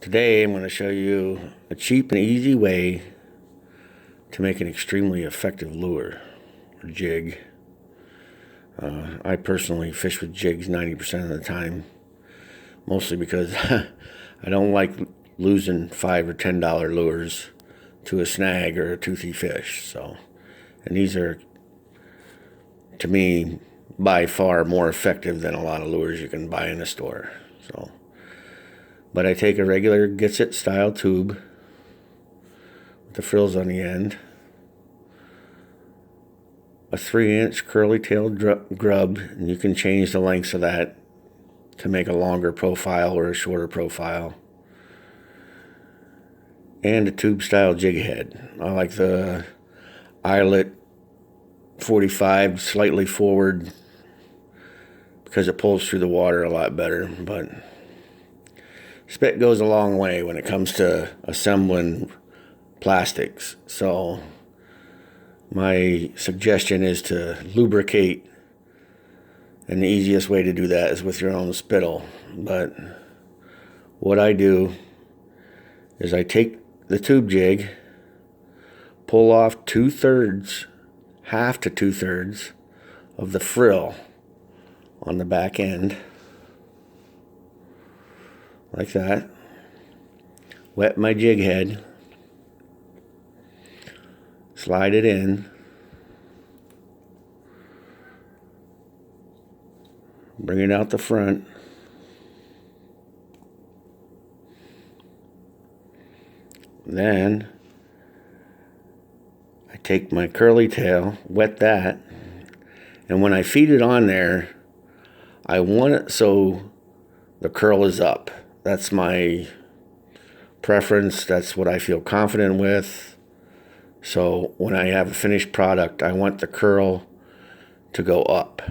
Today I'm going to show you a cheap and easy way to make an extremely effective lure or jig. I personally fish with jigs 90% of the time, mostly because I don't like losing $5 or $10 lures to a snag or a toothy fish. And these are, to me, by far more effective than a lot of lures you can buy in a store. But I take a regular Get-It style tube with the frills on the end, a 3-inch curly-tailed grub, and you can change the lengths of that to make a longer profile or a shorter profile, and a tube-style jig head. I like the eyelet 45 slightly forward because it pulls through the water a lot better, but spit goes a long way when it comes to assembling plastics. So my suggestion is to lubricate, and the easiest way to do that is with your own spittle. But what I do is I take the tube jig, pull off 2/3, half to 2/3 of the frill on the back end, like that. Wet my jig head, slide it in, bring it out the front, then I take my curly tail, wet that, and when I feed it on there, I want it so the curl is up. That's my preference. That's what I feel confident with. So when I have a finished product, I want the curl to go up.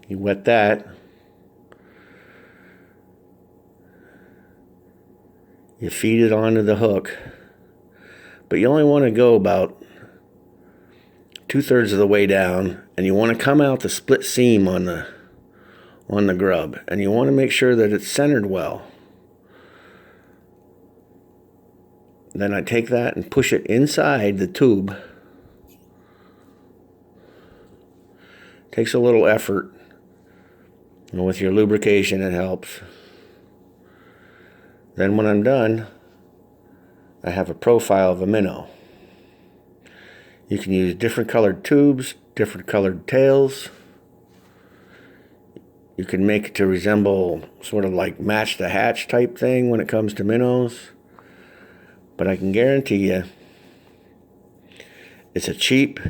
You wet that. You feed it onto the hook, but you only want to go about 2/3 of the way down, and you want to come out the split seam on the grub, and you want to make sure that it's centered well. Then I take that and push it inside the tube. Takes a little effort, and with your lubrication it helps. Then when I'm done, I have a profile of a minnow. You can use different colored tubes, different colored tails. You can make it to resemble sort of like match the hatch type thing when it comes to minnows. But I can guarantee you, it's a cheap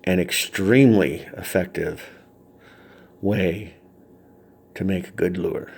and extremely effective way to make a good lure.